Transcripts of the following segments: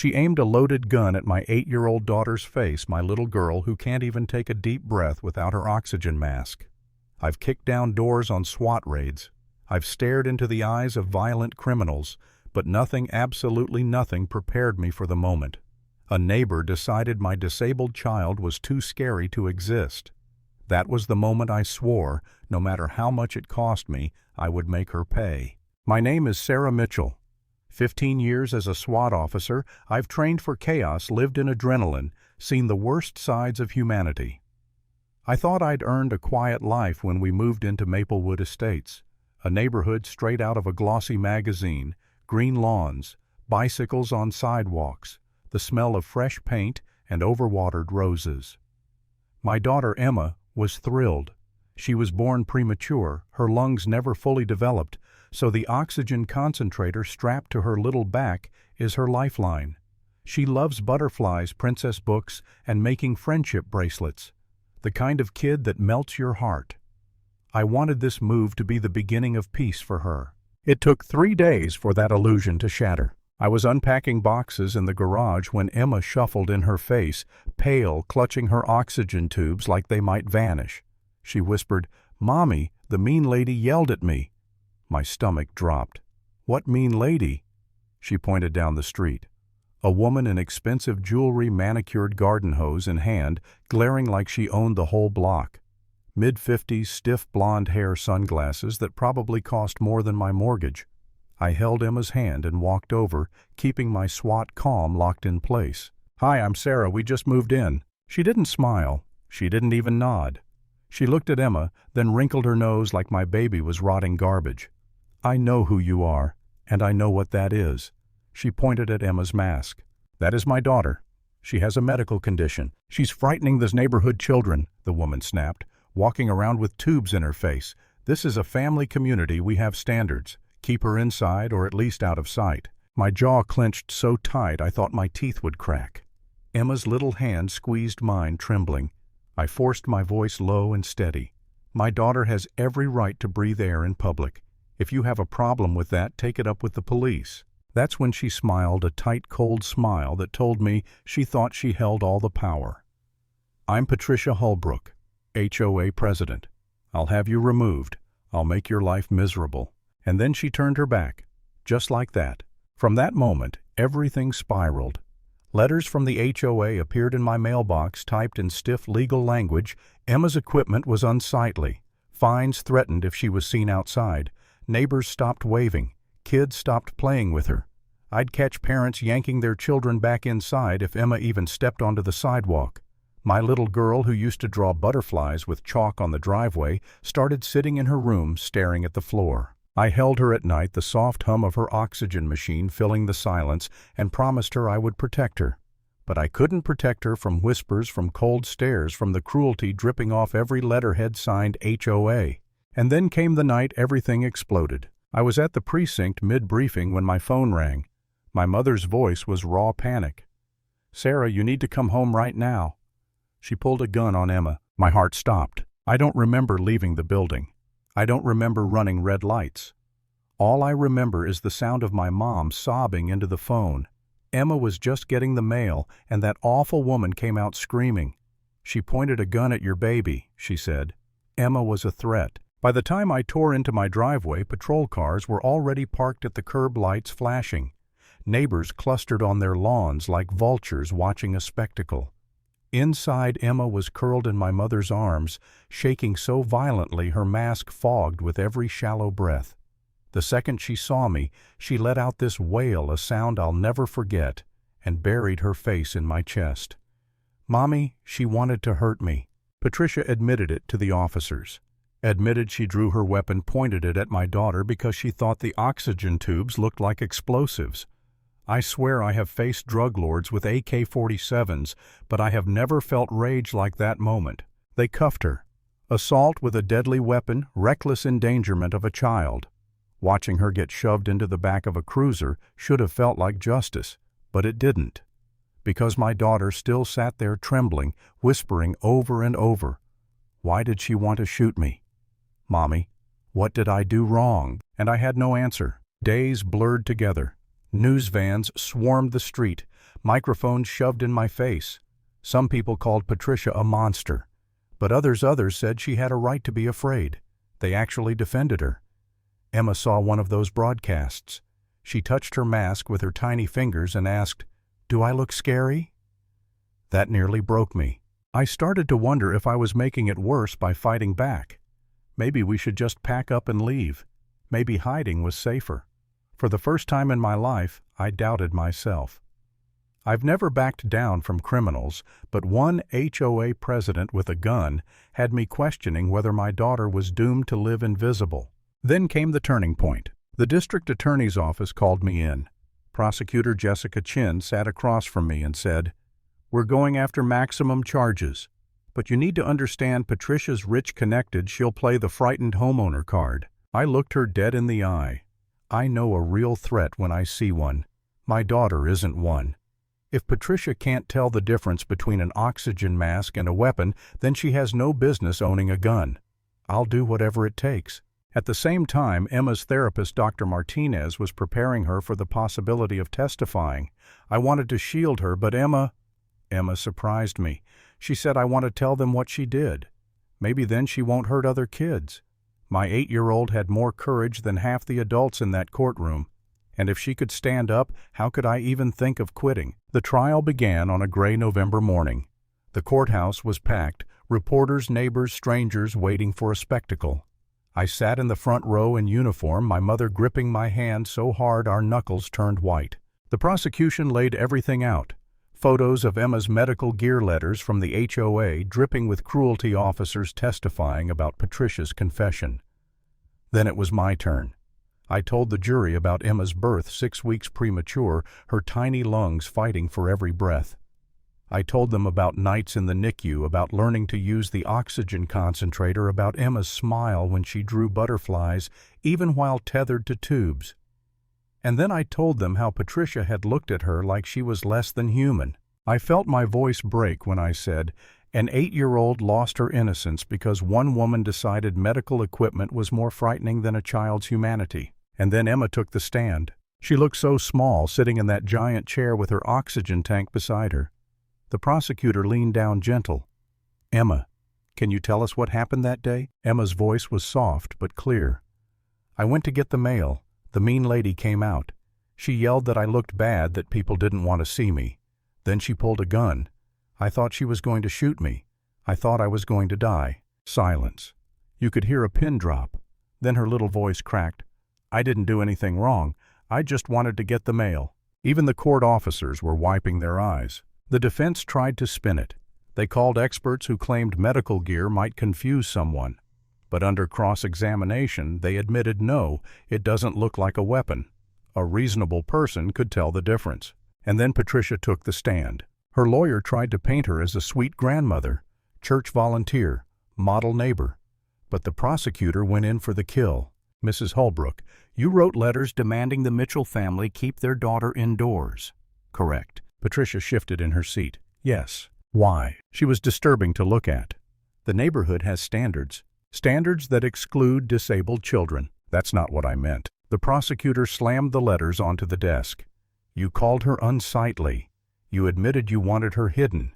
She aimed a loaded gun at my 8-year-old daughter's face, my little girl who can't even take a deep breath without her oxygen mask. I've kicked down doors on SWAT raids. I've stared into the eyes of violent criminals, but nothing, absolutely nothing, prepared me for the moment. A neighbor decided my disabled child was too scary to exist. That was the moment I swore, no matter how much it cost me, I would make her pay. My name is Sarah Mitchell. 15 years as a SWAT officer, I've trained for chaos, lived in adrenaline, seen the worst sides of humanity. I thought I'd earned a quiet life when we moved into Maplewood Estates, a neighborhood straight out of a glossy magazine, green lawns, bicycles on sidewalks, the smell of fresh paint and overwatered roses. My daughter Emma was thrilled. She was born premature, her lungs never fully developed, so the oxygen concentrator strapped to her little back is her lifeline. She loves butterflies, princess books, and making friendship bracelets, the kind of kid that melts your heart. I wanted this move to be the beginning of peace for her. It took 3 days for that illusion to shatter. I was unpacking boxes in the garage when Emma shuffled in her face, pale, clutching her oxygen tubes like they might vanish. She whispered, "Mommy, the mean lady yelled at me." My stomach dropped. "What mean lady?" She pointed down the street. A woman in expensive jewelry, manicured garden hose in hand, glaring like she owned the whole block. Mid-50s, stiff blonde hair, sunglasses that probably cost more than my mortgage. I held Emma's hand and walked over, keeping my SWAT calm locked in place. "Hi, I'm Sarah. We just moved in." She didn't smile. She didn't even nod. She looked at Emma, then wrinkled her nose like my baby was rotting garbage. "I know who you are, and I know what that is." She pointed at Emma's mask. "That is my daughter. She has a medical condition. She's frightening those neighborhood children," the woman snapped, walking around with tubes in her face. "This is a family community. We have standards. Keep her inside or at least out of sight." My jaw clenched so tight I thought my teeth would crack. Emma's little hand squeezed mine, trembling. I forced my voice low and steady. "My daughter has every right to breathe air in public. If you have a problem with that, take it up with the police." That's when she smiled, a tight, cold smile that told me she thought she held all the power. "I'm Patricia Holbrook, HOA president. I'll have you removed. I'll make your life miserable." And then she turned her back, just like that. From that moment, everything spiraled. Letters from the HOA appeared in my mailbox, typed in stiff legal language. Emma's equipment was unsightly. Fines threatened if she was seen outside. Neighbors stopped waving. Kids stopped playing with her. I'd catch parents yanking their children back inside if Emma even stepped onto the sidewalk. My little girl, who used to draw butterflies with chalk on the driveway, started sitting in her room staring at the floor. I held her at night, the soft hum of her oxygen machine filling the silence, and promised her I would protect her. But I couldn't protect her from whispers, from cold stares, from the cruelty dripping off every letterhead signed HOA. And then came the night everything exploded. I was at the precinct mid-briefing when my phone rang. My mother's voice was raw panic. "Sarah, you need to come home right now." She pulled a gun on Emma. My heart stopped. I don't remember leaving the building. I don't remember running red lights. All I remember is the sound of my mom sobbing into the phone. Emma was just getting the mail, and that awful woman came out screaming. "She pointed a gun at your baby," she said. Emma was a threat. By the time I tore into my driveway, patrol cars were already parked at the curb, lights flashing. Neighbors clustered on their lawns like vultures watching a spectacle. Inside, Emma was curled in my mother's arms, shaking so violently her mask fogged with every shallow breath. The second she saw me, she let out this wail, a sound I'll never forget, and buried her face in my chest. "Mommy, she wanted to hurt me." Patricia admitted it to the officers. Admitted she drew her weapon, pointed it at my daughter because she thought the oxygen tubes looked like explosives. I swear I have faced drug lords with AK-47s, but I have never felt rage like that moment. They cuffed her. Assault with a deadly weapon, reckless endangerment of a child. Watching her get shoved into the back of a cruiser should have felt like justice, but it didn't. Because my daughter still sat there trembling, whispering over and over, "Why did she want to shoot me? Mommy, what did I do wrong?" And I had no answer. Days blurred together. News vans swarmed the street. microphones shoved in my face. Some people called Patricia a monster, but others said she had a right to be afraid. They actually defended her. Emma saw one of those broadcasts. She touched her mask with her tiny fingers and asked, "Do I look scary?" That nearly broke me. I started to wonder if I was making it worse by fighting back. Maybe we should just pack up and leave. Maybe hiding was safer. For the first time in my life, I doubted myself. I've never backed down from criminals, but one HOA president with a gun had me questioning whether my daughter was doomed to live invisible. Then came the turning point. The district attorney's office called me in. Prosecutor Jessica Chin sat across from me and said, "We're going after maximum charges, but you need to understand Patricia's rich connected, she'll play the frightened homeowner card." I looked her dead in the eye. I know a real threat when I see one. My daughter isn't one. If Patricia can't tell the difference between an oxygen mask and a weapon, then she has no business owning a gun. I'll do whatever it takes. At the same time, Emma's therapist, Dr. Martinez, was preparing her for the possibility of testifying. I wanted to shield her, but Emma surprised me. She said, "I want to tell them what she did. Maybe then she won't hurt other kids." My 8-year-old had more courage than half the adults in that courtroom. And if she could stand up, how could I even think of quitting? The trial began on a gray November morning. The courthouse was packed, reporters, neighbors, strangers waiting for a spectacle. I sat in the front row in uniform, my mother gripping my hand so hard our knuckles turned white. The prosecution laid everything out. Photos of Emma's medical gear, letters from the HOA dripping with cruelty, officers testifying about Patricia's confession. Then it was my turn. I told the jury about Emma's birth 6 weeks premature, her tiny lungs fighting for every breath. I told them about nights in the NICU, about learning to use the oxygen concentrator, about Emma's smile when she drew butterflies, even while tethered to tubes. And then I told them how Patricia had looked at her like she was less than human. I felt my voice break when I said, an 8-year-old lost her innocence because one woman decided medical equipment was more frightening than a child's humanity. And then Emma took the stand. She looked so small, sitting in that giant chair with her oxygen tank beside her. The prosecutor leaned down gentle. "Emma, can you tell us what happened that day?" Emma's voice was soft but clear. "I went to get the mail. The mean lady came out. She yelled that I looked bad, that people didn't want to see me. Then she pulled a gun. I thought she was going to shoot me. I thought I was going to die." Silence. You could hear a pin drop. Then her little voice cracked. "I didn't do anything wrong. I just wanted to get the mail." Even the court officers were wiping their eyes. The defense tried to spin it. They called experts who claimed medical gear might confuse someone. But under cross-examination, they admitted no, it doesn't look like a weapon. A reasonable person could tell the difference. And then Patricia took the stand. Her lawyer tried to paint her as a sweet grandmother, church volunteer, model neighbor. But the prosecutor went in for the kill. "Mrs. Holbrook, you wrote letters demanding the Mitchell family keep their daughter indoors." "Correct." Patricia shifted in her seat. "Yes." "Why?" She was disturbing to look at. "The neighborhood has standards. Standards that exclude disabled children." "That's not what I meant." The prosecutor slammed the letters onto the desk. "You called her unsightly. You admitted you wanted her hidden.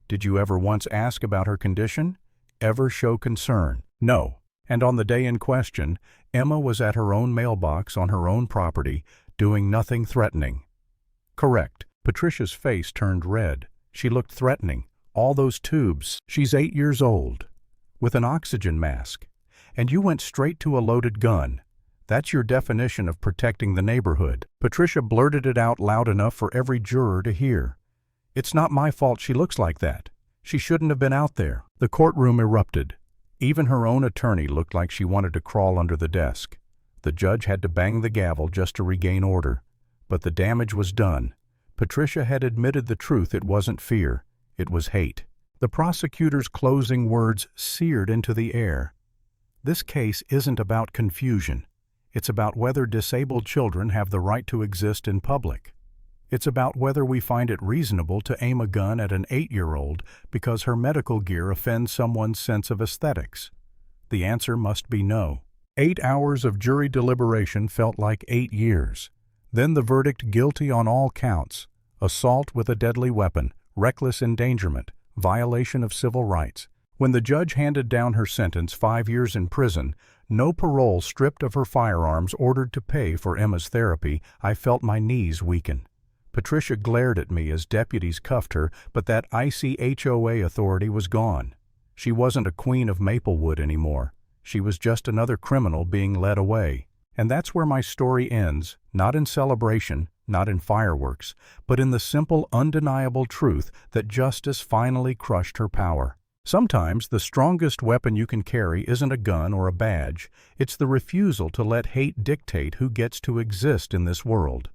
Did you ever once ask about her condition? Ever show concern?" "No." And on the day in question, Emma was at her own mailbox on her own property, doing nothing threatening. "Correct." Patricia's face turned red. She looked threatening. "All those tubes. She's 8 years old. With an oxygen mask. And you went straight to a loaded gun. That's your definition of protecting the neighborhood." Patricia blurted it out loud enough for every juror to hear. "It's not my fault she looks like that. She shouldn't have been out there." The courtroom erupted. Even her own attorney looked like she wanted to crawl under the desk. The judge had to bang the gavel just to regain order. But the damage was done. Patricia had admitted the truth. It wasn't fear. It was hate. The prosecutor's closing words seared into the air. "This case isn't about confusion. It's about whether disabled children have the right to exist in public. It's about whether we find it reasonable to aim a gun at an 8-year-old because her medical gear offends someone's sense of aesthetics. The answer must be no." 8 hours of jury deliberation felt like 8 years. Then the verdict, guilty on all counts. assault with a deadly weapon, reckless endangerment, violation of civil rights. When the judge handed down her sentence, 5 years in prison, no parole, stripped of her firearms, ordered to pay for Emma's therapy, I felt my knees weaken. Patricia glared at me as deputies cuffed her, but that icy HOA authority was gone. She wasn't a queen of Maplewood anymore. She was just another criminal being led away. And that's where my story ends, not in celebration, not in fireworks, but in the simple, undeniable truth that justice finally crushed her power. Sometimes the strongest weapon you can carry isn't a gun or a badge. It's the refusal to let hate dictate who gets to exist in this world.